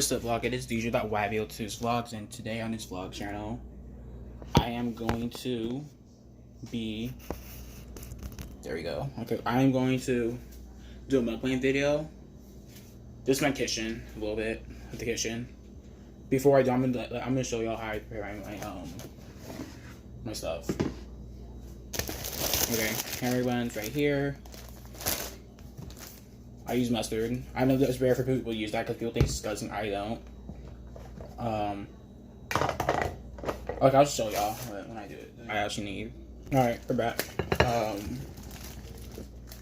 What's up, vlog? It is DJ.YVO2's vlogs, and today on this vlog channel, I am going to be, there we go. Okay, I am going to do a mukbang video. This is my kitchen, a little bit of the kitchen. Before I do, I'm gonna show y'all how I prepare my stuff. Okay, hamburger buns right here. I use mustard. I know that's rare for people to use that because people think it's disgusting. I don't. Okay, I'll show y'all when I do it. I actually need. Alright, we're back.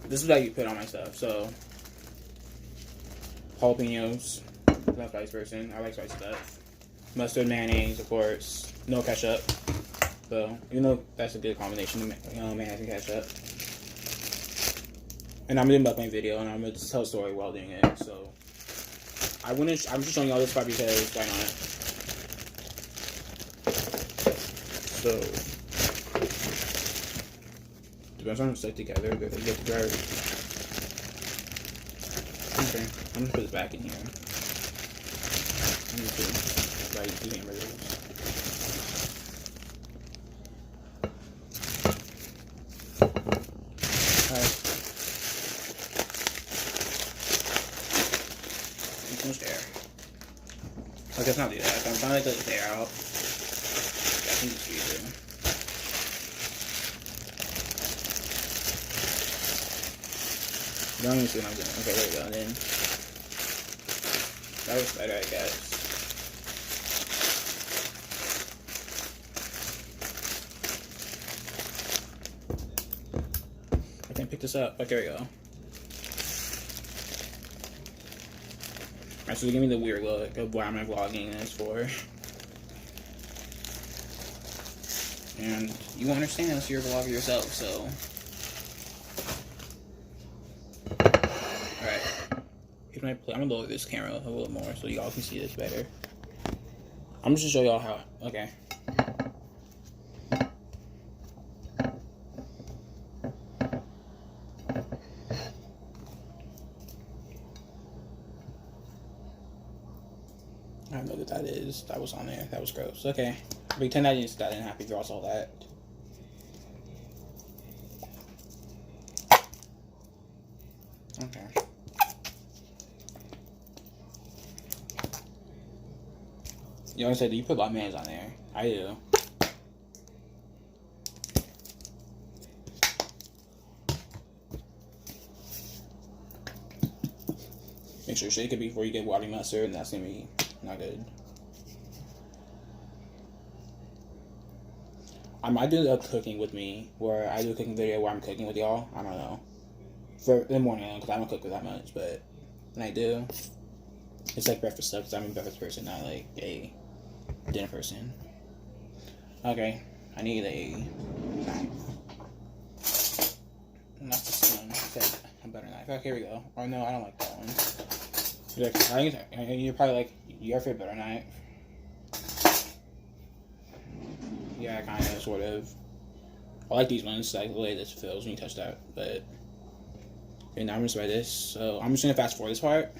This is how you put on my stuff. So, jalapenos. I'm not a spicy person. I like spicy stuff. Mustard, mayonnaise, of course. No ketchup. So, you know that's a good combination of mayonnaise and ketchup. And I'm doing a mukbang video, and I'm gonna tell a story while doing it. So, I'm just showing y'all this part because why not? So, depends on them stick together. They get dirty. Okay, I'm gonna put this back in here. I'm just gonna write the hamburgers. Air. I guess not do that. I'm trying to let the air out. I can just use it. Don't even see what I'm doing. Okay, there we go. And then that was better, I guess. I can't pick this up. Okay, there we go. Alright, so give me the weird look of why am I vlogging this for. And you won't understand unless you're a vlogger yourself, so. Alright. Here's my plate. I'm gonna lower this camera a little more so y'all can see this better. I'm just gonna show y'all how. Okay. I don't know what that is. That was on there. That was gross. Okay. Pretend I didn't happen if y'all saw that. Okay. Y'all said, do you put a lot of mayonnaise on there? I do. Make sure you shake it before you get watery mustard, and that's gonna be not good. I might do a cooking with me, where I do a cooking video where I'm cooking with y'all. I don't know. For in the morning, because I don't cook that much, but when I do, it's like breakfast stuff, because I'm a breakfast person, not like a dinner person. Okay, I need a knife. Not the spoon, it's a butter knife. Okay, here we go. Oh no, I don't like that one. You're probably like, your favorite butter knife. Yeah, kind of, sort of. I like these ones, like the way this feels when you touch that, but. Okay, now I'm gonna try this, so I'm just gonna fast forward this part.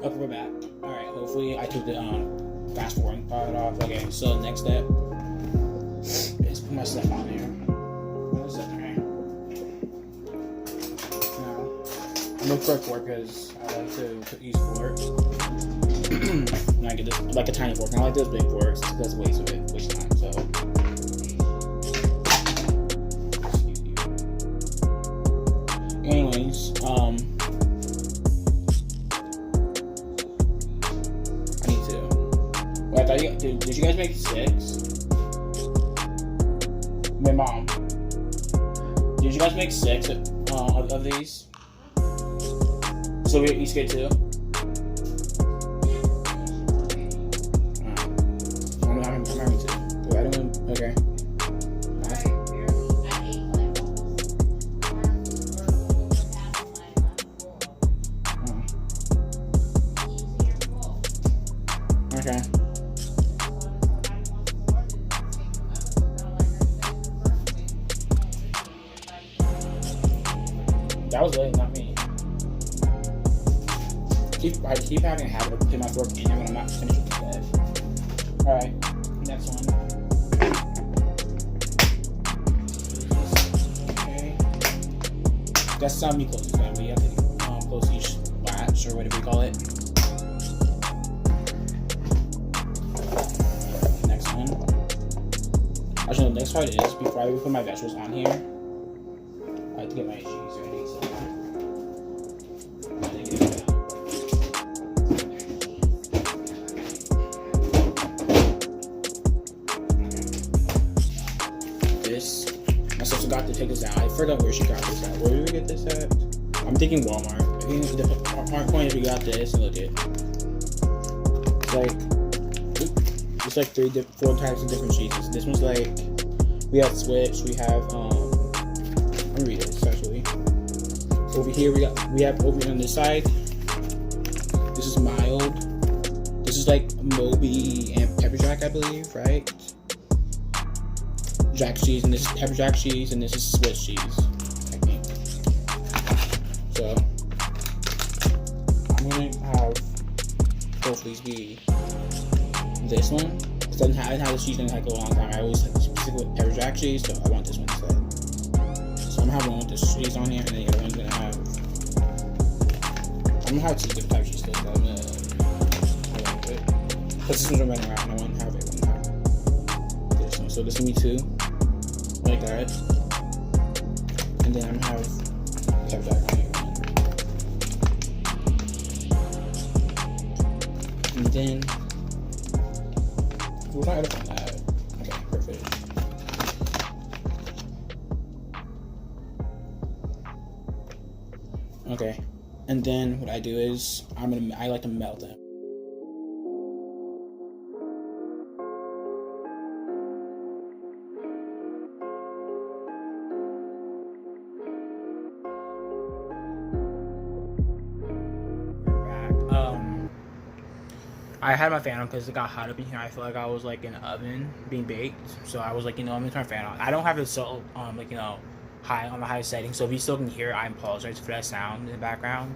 Okay, we're back. Alright, hopefully I took the fast forwarding part off. Okay, so next step is put my stuff on there. I'm looking for a fork because I like to use forks. And I get this, like a tiny fork. And I like those big forks because waste of it, waste of time. So, excuse you. Anyways, I need to. Wait, I thought did you guys make 6? My mom. Did you guys make 6 of these? So we each get 2? I'm having 2. I don't want, okay. Okay. Really, not me. I keep having a habit of putting my fork in there when I'm not finished with the bed. Alright, next one. Okay. That's some closest that we have to close each latch or whatever you call it. Next one. Actually, the next part is before I put my vegetables on here, I have to get my cheese ready. So I think it's this. My sister got to take this out. I forgot where she got this at. Where did we get this at? I'm thinking Walmart. I think the hard point is we got this and look it. It's like 4 types of different cheeses. This one's like, we have Swiss, we have let me read this actually. Over here we have over on this side. This is mild. This is like Moby and pepper jack, I believe, right? Jack cheese, and this is pepper jack cheese, and this is Swiss cheese, I think. So I'm gonna have both of these be this one. Because I didn't have this cheese in like a long time. I always stick with pepper jack cheese, so I want this one instead. So I'm gonna have one with this cheese on here, and then the other one's gonna have. I'm gonna have 2 different types of cheese, so I'm gonna hold on it. Because this one's running around, I want to have it. This one. So this is gonna be 2. Like that, and then I'm gonna have pepper jack on here, and then we're not gonna find that. Okay, perfect. Okay, and then what I do is I like to melt them. I had my fan on because it got hot up in here. I feel like I was like in an oven being baked, so I was like, I'm gonna turn my fan on. I don't have it so like high on the highest setting, so if you still can hear, I apologize for that sound in the background.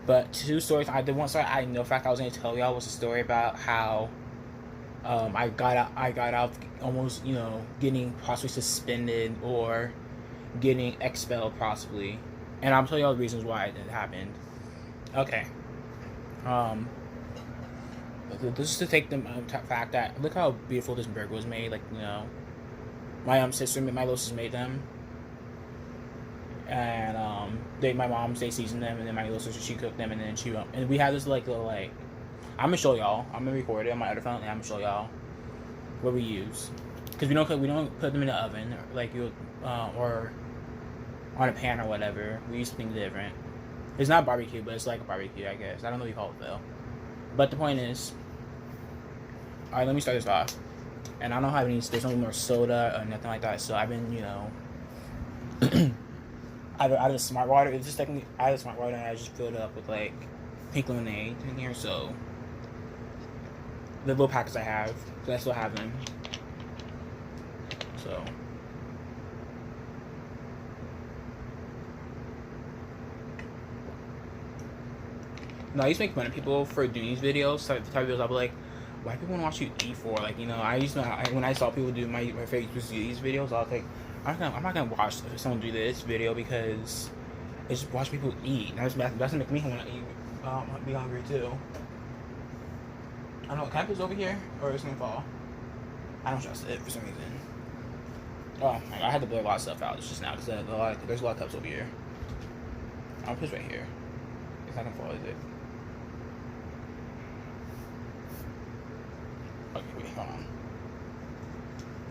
But 2 stories. The one story I know, in fact, I was gonna tell y'all was a story about how I got out almost getting possibly suspended or getting expelled possibly, and I'm telling y'all the reasons why it happened. Okay. This is to take the fact that look how beautiful this burger was made. Like my little sister made them, and my mom seasoned them, and then my little sister she cooked them, and then and we had this little I'm gonna show y'all. I'm gonna record it on my other phone, and I'm gonna show y'all what we use, because we don't put them in the oven or on a pan or whatever. We use something different. It's not barbecue, but it's like a barbecue, I guess. I don't know what you call it though. But the point is, alright, let me start this off. And I don't have there's no more soda or nothing like that. So I've been, out of the smart water. It's just technically out of smart water, and I just filled it up with like pink lemonade in here. So the little packets I have, so I still have them. So. No, I used to make fun of people for doing these videos. Type of videos, I'll be like, why do people want to watch you eat for? Like, I used to, when I saw people do my favorite these videos, I was like, I'm not gonna watch someone do this video because it's just watch people eat. That's gonna make me want to eat, be hungry too. I don't know, can I put this over here or it's gonna fall? I don't trust it for some reason. Oh my god, I had to blur a lot of stuff out just now because there's a lot of cups over here. I'll put this right here. It's not gonna fall, is it? Okay, wait, hold on.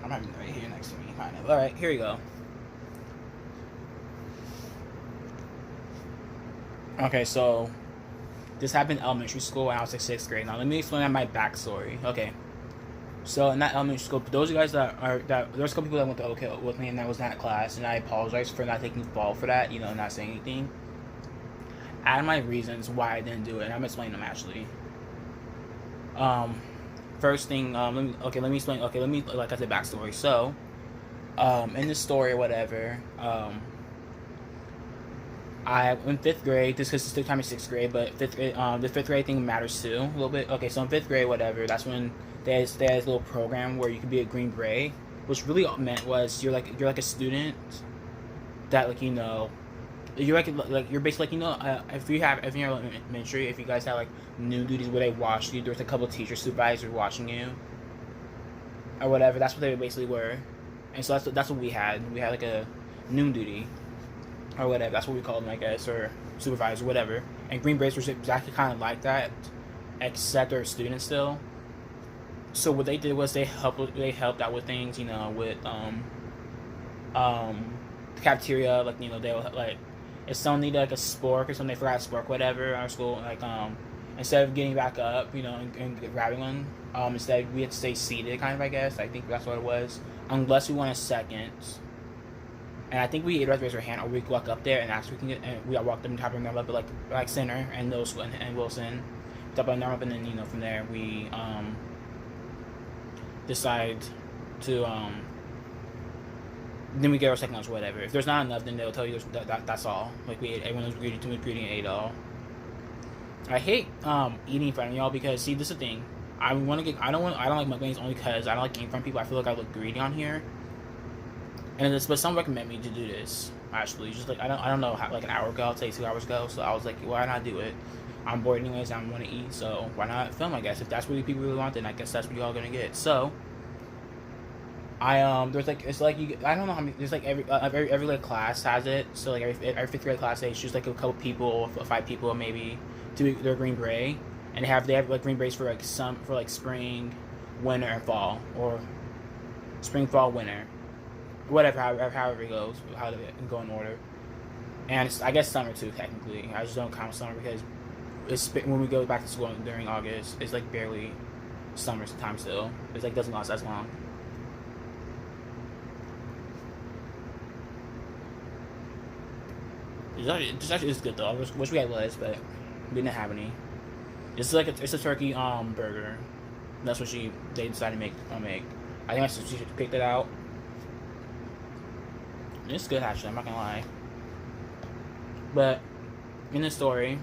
I'm having it right here next to me, kind of. Alright, here we go. Okay, so this happened in elementary school when I was like 6th grade. Now let me explain my backstory. Okay. So in that elementary school, those of you guys there's a couple people that went to OK with me and that was in that class, and I apologize for not taking the fall for that, not saying anything. I had my reasons why I didn't do it, and I'm explaining them actually. First thing, let me explain. Okay, like I said, backstory. So, in this story or whatever, I in fifth grade. This is still time in sixth grade, but fifth grade. The fifth grade thing matters too a little bit. Okay, so in fifth grade, whatever. That's when there's a little program where you can be a Green Beret, which really all meant was you're like a student that like you're like you're basically like if you're elementary, if you guys have like noon duties where they watch you, there's a couple of teacher supervisors watching you or whatever. That's what they basically were, and so that's what we had. We had like a noon duty or whatever. That's what we called them, I guess, or supervisor, whatever. And Green Berets were exactly kind of like that, except they're students still. So what they did was they helped out with things, with the cafeteria, like they were like if someone needed like a spork or something, they forgot a spork, whatever, our school, like instead of getting back up, and grabbing one, instead we had to stay seated, kind of, I guess. I think that's what it was, unless we went a second. And I think we either raise our hand or we walk up there and ask if we can get. And we walked up and top of them up, like Center and those and Wilson, top of them up, and then from there we decide to then we get our second lunch or whatever. If there's not enough, then they'll tell you that's all. Like everyone was greedy and ate all. I hate eating in front of y'all because see, this is the thing. I don't like mukbangs only because I don't like eating in front of people. I feel like I look greedy on here. But someone recommended me to do this. Actually, just like I don't know how, like an hour ago, I'll say 2 hours ago. So I was like, why not do it? I'm bored anyways. I want to eat, so why not film? I guess if that's what people really want, then I guess that's what y'all gonna get. So there's like it's like I don't know how many. There's like every like class has it. So like every fifth grade class they choose like a couple people, 5 people maybe, to be their Green Beret, and they have like Green Berets for like spring, winter, and fall, or spring, fall, winter. Whatever, however it goes, how they go in order, and I guess summer too. Technically, I just don't count summer because when we go back to school during August, it's like barely summer time still. It's like doesn't last as long. This actually is good though. I wish we had lettuce, but we didn't have any. It's a turkey burger. That's what they decided to make. I think she picked it out. It's good actually, I'm not gonna lie. But in the story,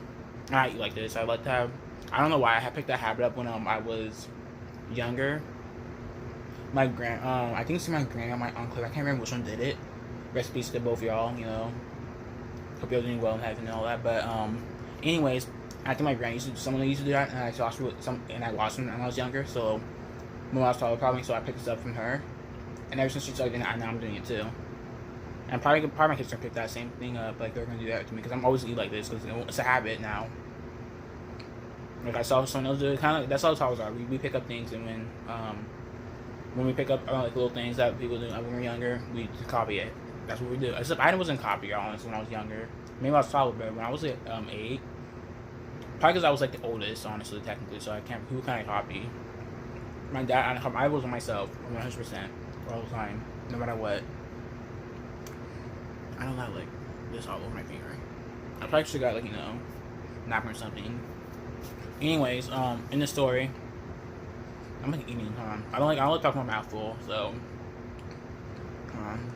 I eat like this. I like to have. I don't know why I picked that habit up when I was younger. My I think it's my grandma, my uncle. I can't remember which one did it. Rest in peace to both y'all. Hope y'all doing well and having all that. But anyways, I think my grandma someone used to do that, and I watched them when I was younger. So when I was taller, probably, so I picked this up from her, and ever since she started doing it, now I'm doing it too. And probably my kids are gonna pick that same thing up, like they're gonna do that to me because I'm always eat like this because it's a habit now. Like I saw someone else do it, kind of. That's how ours are. We pick up things, and when we pick up like little things that people do when we're younger, we copy it. That's what we do. Except I wasn't copy, honestly, when I was younger. Maybe I was taller, but when I was 8, probably because I was like the oldest, honestly, technically. So I can't. Who can I copy? My dad. I was on myself 100% all the time, no matter what. I don't have like this all over my finger. I probably should have got like napkin or something. Anyways, in the story, I'm like eating. Hold on. I don't like talking my mouth full. So, hold on.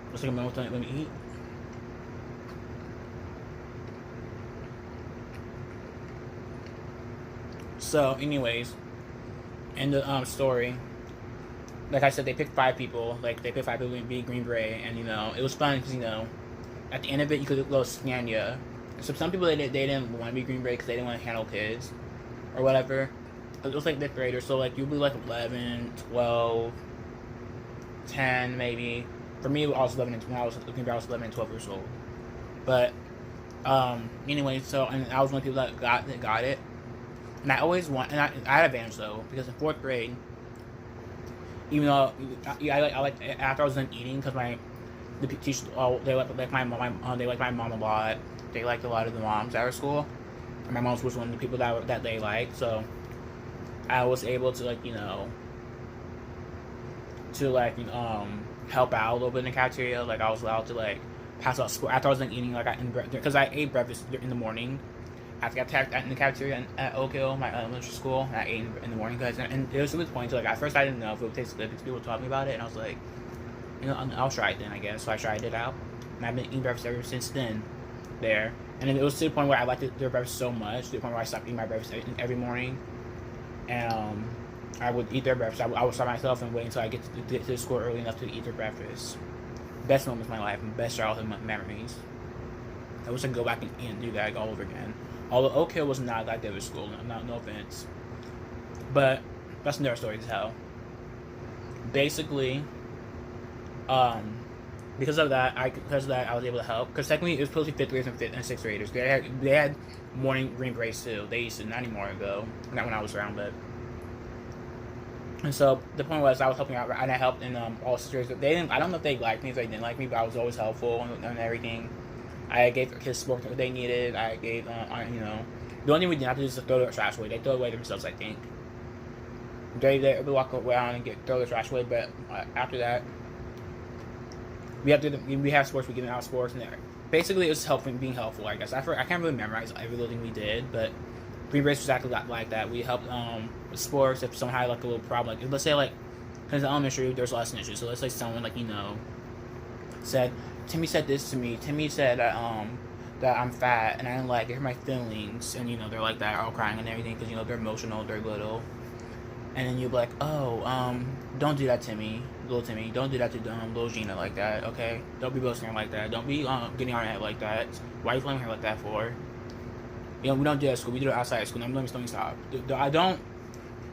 Let's take a moment. Let me eat. So, anyways, in the story. Like I said, they picked 5 people. Like they picked 5 people to be Green Beret, and it was fun because at the end of it you could go scan you. So some people they didn't want to be Green Beret because they didn't want to handle kids or whatever. It was like 5th graders, so like you'd be like 11, 12, 10 maybe. For me, I was 11 and when I was Green Beret, I was 11 and 12 years old. But anyway, so and I was one of the people that got it, and I always I had advantage though because in 4th grade. Even though I like after I was done eating because the teachers they like my mom they like my mom a lot. They liked a lot of the moms at our school. And my mom was one of the people that they liked, so I was able to help out a little bit in the cafeteria. Like I was allowed to like pass out school after I was done eating. Like because I ate breakfast in the morning. After I got tagged in the cafeteria at Oak Hill, my elementary school, and I ate in the morning, guys. And it was a good point. So, like, at first I didn't know if it would taste good because people told me about it, and I was like, you know, I'll try it then, I guess. So I tried it out, and I've been eating breakfast ever since then. There, and then it was to the point where I liked their breakfast so much, to the point where I stopped eating my breakfast every morning, and I would eat their breakfast. I would stop myself and wait until I get to the school early enough to eat their breakfast. Best moments of my life, and best childhood memories. I wish I could go back and do that all over again. Although Oak Hill was not that good of a school, no offense, but that's another story to tell. Basically, because of that, I was able to help. Because technically, it was supposed to be fifth graders and sixth graders. They had morning green berets too. They used to, not anymore ago, not when I was around, but. And so the point was, I was helping out, and I helped in all sisters. They didn't. I don't know if they liked me, if they didn't like me, but I was always helpful and everything. I gave kids support what they needed. I gave, you know, the only thing we didn't have to do is throw their trash away. They throw it away themselves, I think. They walk around and throw their trash away, but after that, we have sports. We get out sports, and basically it was being helpful. I guess I can't really memorize every little thing we did, but Green Berets was exactly like that. We helped with sports if someone had like a little problem. Like let's say like, because in elementary there's lots of issues. So let's say someone like said. Timmy said this to me. Timmy said that I'm fat and I didn't like it. Hurt my feelings, and they're like that, all crying and everything because they're emotional, they're little. And then you'll be like, oh, don't do that, Timmy, little Timmy. Don't do that to little Gina like that, okay? Don't be boasting her like that. Don't be getting on her head like that. Why are you blaming her like that for? We don't do that at school. We do it outside of school. Let me stop. I don't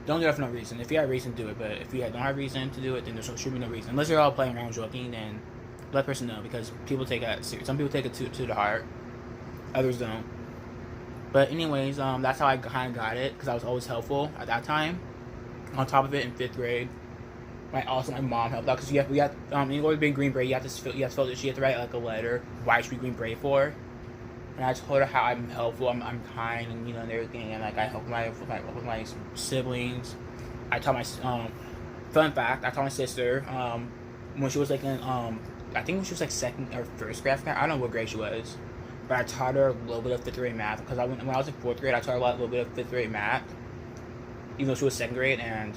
do that for no reason. If you have reason, do it. But if you don't have reason to do it, then there should be no reason. Unless you're all playing around joking, then let the person know, because people take that serious. Some people take it to the heart. Others don't. But anyways, that's how I kind of got it, because I was always helpful at that time. On top of it, in 5th grade, my mom helped out, because in order to be in Green Beret, you have to fill that. She had to write like a letter why she should be Green Beret for. And I told her how I'm helpful, I'm kind, and and everything, and like I help with my siblings. I taught my fun fact. I taught my sister when she was like in I think when she was like 2nd or 1st grade. I don't know what grade she was, but I taught her a little bit of 5th grade math, because when I was in 4th grade, I taught her a little bit of 5th grade math, even though she was 2nd grade, and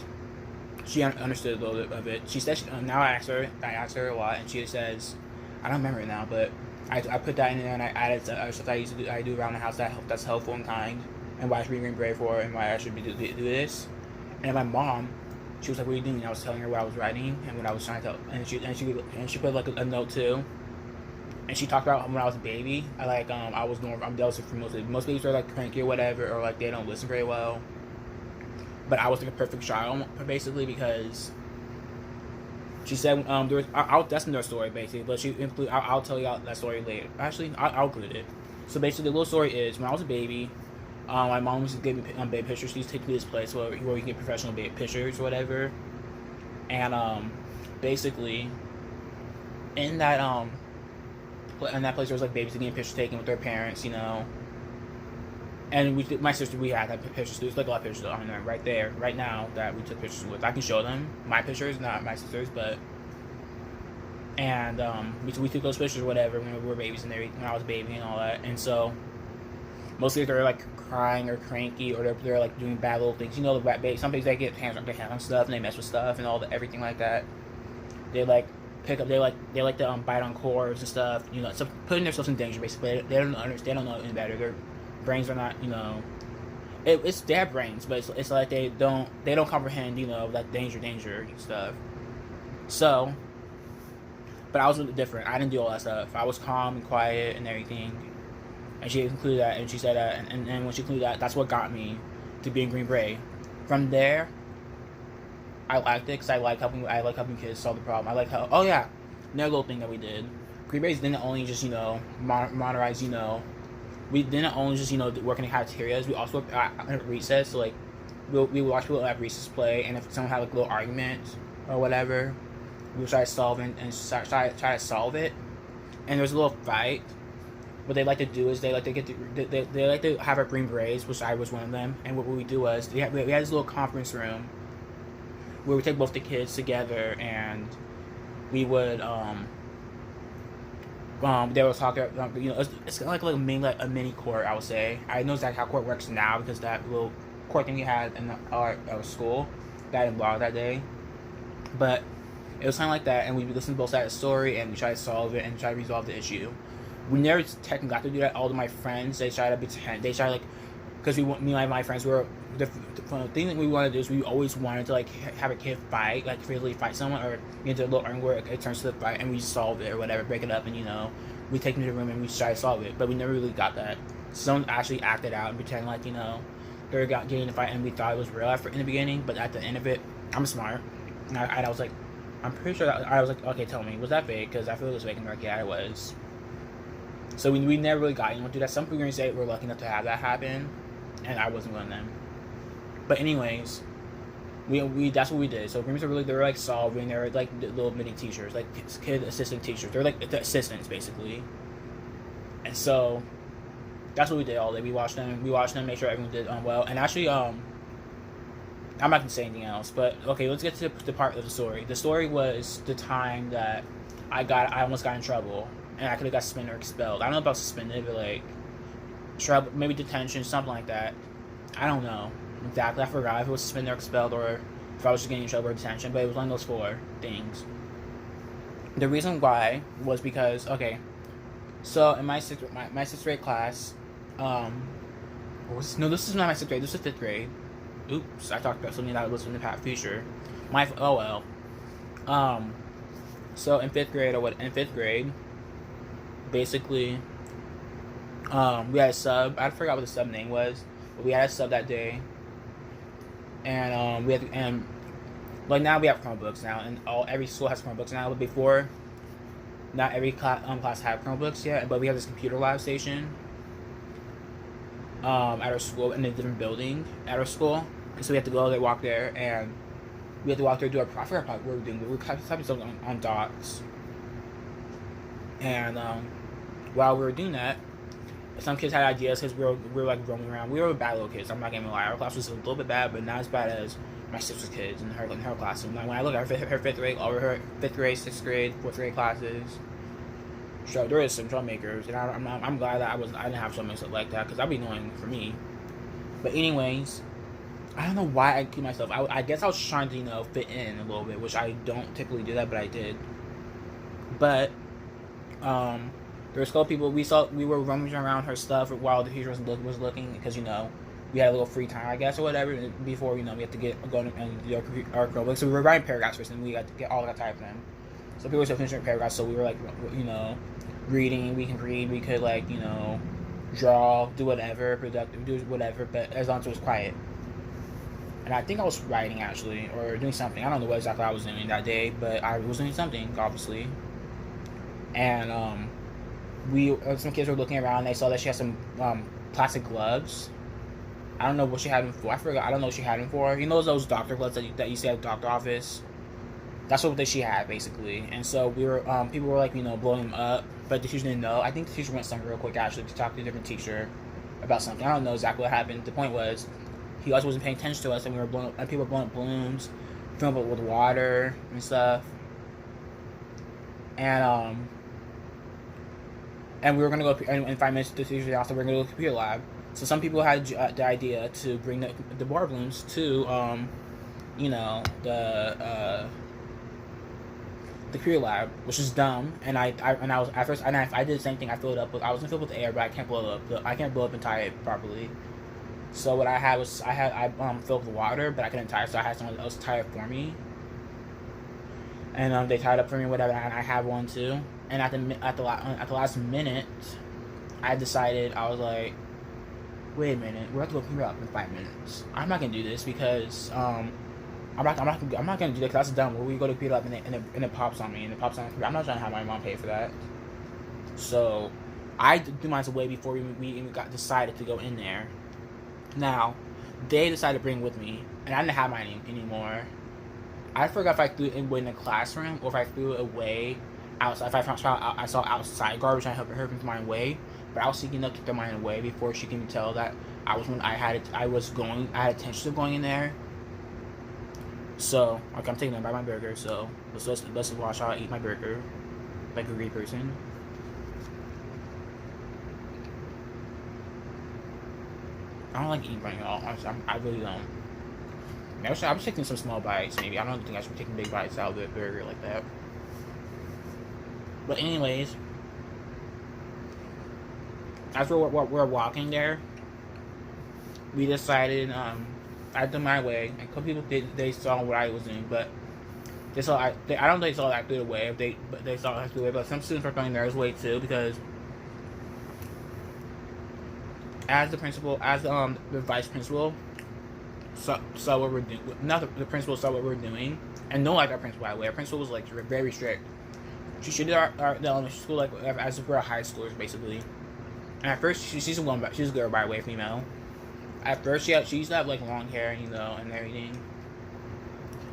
she understood a little bit of it. She said now I asked her a lot, and she says, I don't remember it now, but I put that in there, and I added stuff I do around the house that's helpful and kind, and why I should be Green Beret for, and why I should do this. And my mom, she was like, "What are you doing?" And I was telling her what I was writing and what I was trying to tell, and she put like a note too. And she talked about when I was a baby. I was normal. I'm jealous for most babies are like cranky or whatever, or like they don't listen very well. But I was like a perfect child, basically, because she said there was that's another story basically, but I'll tell you that story later. Actually, I'll include it. So basically, the little story is when I was a baby, my mom used to give me baby pictures. She used to take me to this place where you can get professional baby pictures or whatever. And basically, in that place there was like babies getting pictures taken with their parents, And my sister, we had pictures. There's like a lot of pictures on there, right now, that we took pictures with. I can show them my pictures, not my sister's, but. And we took those pictures or whatever when we were babies and when I was a baby and all that. And so mostly they're like crying or cranky, or they're like doing bad little things. Some babies, they get hands on stuff and they mess with stuff and everything like that. They like pick up. They like to bite on cords and stuff. So putting themselves in danger basically. They don't understand. They don't know any better. Their brains are not. It's their brains, but it's like they don't comprehend. Like danger stuff. So. But I was a little different. I didn't do all that stuff. I was calm and quiet and everything. And she included that, and she said that, and when she included that, that's what got me to be in Green Beret. From there, I liked it because I like helping kids solve the problem. I like how, another little thing that we did. Green Berets didn't only just monitorize. We didn't only just work in the cafeterias. We also at recess. So like we would watch people at recess play, and if someone had like a little argument or whatever, we would try to solve it and try to solve it. And there's a little fight. What they like to do is they like to have our Green Berets, which I was one of them. And what we do was we had this little conference room where we take both the kids together, and we would they were talking. It's kind of like a mini court, I would say. I know exactly how court works now because that little court thing we had in our school that I didn't blog that day, but It was kind of like that, and we listened to both sides of the story, and we tried to solve it and try to resolve the issue. We never technically got to do that. All of my friends, they tried to pretend. They tried, like, because me and my friends were, the thing that we wanted to do is we always wanted to, like, have a kid fight, like, physically fight someone, or get to a little argument where it turns to the fight, and we solve it or whatever, break it up, and, you know, we take them to the room and we try to solve it. But we never really got that. Someone actually acted out and pretend like, you know, they were getting in a fight, and we thought it was real in the beginning, but at the end of it, I'm smart. And I was like, I'm pretty sure I was like, okay, tell me, was that fake? Because I feel it was fake, and they're like, yeah, it was. So we never really got anyone to do that. Some people are going to say we're lucky enough to have that happen, and I wasn't one of them. But anyways, we that's what we did. So rooms are really, they were like solving. They were like little mini teachers, like kid assistant teachers. They're like the assistants basically. And so that's what we did all day. We watched them, make sure everyone did well. And actually, I'm not gonna say anything else. But okay, let's get to the part of the story. The story was the time that I almost got in trouble, and I could have got suspended or expelled. I don't know about suspended, but like trouble, maybe detention, something like that. I don't know exactly. I forgot if it was suspended or expelled, or if I was just getting in trouble or detention. But it was one of those 4 things. The reason why was because, okay, so in my sixth grade class, no, this is not my 6th grade. This is 5th grade. Oops, I talked about something that was in the past future. So in 5th grade, basically, we had a sub. I forgot what the sub name was, but we had a sub that day, and like now we have Chromebooks now, and every school has Chromebooks now. But before, not every class had Chromebooks yet. But we have this computer lab station at our school, in a different building at our school, and so we have to go there, walk there, and we had to walk there, do our I forgot what we were doing. We were typing something on docs, and while we were doing that, some kids had ideas because we were like roaming around. We were bad little kids. I'm not gonna lie. Our class was a little bit bad, but not as bad as my sister's kids in her class. And when I look at her 5th grade, all of her 5th grade, 6th grade, 4th grade classes, so there is some troublemakers, and I'm glad that I didn't have troublemakers like that, because that'd be annoying for me. But anyways, I don't know why I keep myself. I guess I was trying to, you know, fit in a little bit, which I don't typically do that, but I did. But there were a couple people we were roaming around her stuff while the teacher was looking, because, you know, we had a little free time, I guess, or whatever, before, you know, we had to go and do our Chromebook. So we were writing paragraphs first, and we had to get all that type of them. So people were still finishing paragraphs, so we were like, you know, reading. We can read, we could, like, you know, draw, do whatever, productive, do whatever, but as long as it was quiet. And I think I was writing, actually, or doing something. I don't know what exactly I was doing that day, but I was doing something, obviously. And some kids were looking around, and they saw that she had some plastic gloves. I don't know what she had them for. I forgot. I don't know what she had them for. You know those doctor gloves that you see at the doctor office? That's what she had, basically. And so we were, people were like, you know, blowing them up, but the teacher didn't know. I think the teacher went somewhere real quick, actually, to talk to a different teacher about something. I don't know exactly what happened. The point was, he also wasn't paying attention to us, and people were blowing up balloons, filling up with water and stuff. And we were gonna go in 5 minutes to the teacher's house, and we were gonna go to the computer lab. So some people had the idea to bring the water balloons to, you know, the computer lab, which is dumb. And I was at first, and I did the same thing. I was gonna fill it with air, but I can't blow it up. I can't blow up and tie it properly. So what I had was I filled with water, but I couldn't tie it, so I had someone else tie it for me. And they tied it up for me, whatever. And I had one too. And at the last minute, I decided, I was like, wait a minute, we're going to go computer lab in 5 minutes. I'm not gonna do this because I'm not gonna do that because that's dumb. Where we go to computer lab and it pops on me, and it pops on me. I'm not trying to have my mom pay for that. So I do mine way before we even got decided to go in there. Now, they decided to bring it with me, and I didn't have mine anymore. I forgot if I threw it away in the classroom or if I threw it away outside. If I saw outside garbage, and I heard her throw mine away. But I was sneaking up to throw mine away before she can tell that I had intentions of going in there. So, okay, I'm taking them by my burger. So let's watch how I eat my burger like a great person. I don't like eating right now. I really don't. I was taking some small bites, maybe. I don't think I should be taking big bites out of the burger like that. But anyways, as we're walking there, we decided, I did my way. A couple people they saw what I was doing, but I don't think they saw that through the way. But they saw that through the way. But some students were throwing theirs way too, because as the principal, as the vice principal, saw what we're doing. Not the principal saw what we're doing, and no, like our principal, by the way. Our principal was like very strict. She did the elementary school like as if we're high schoolers basically. And at first, she's a woman, she's a girl, by the way, female. At first, she used to have like long hair, you know, and everything.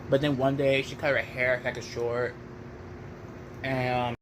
But then one day, she cut her hair like a short, and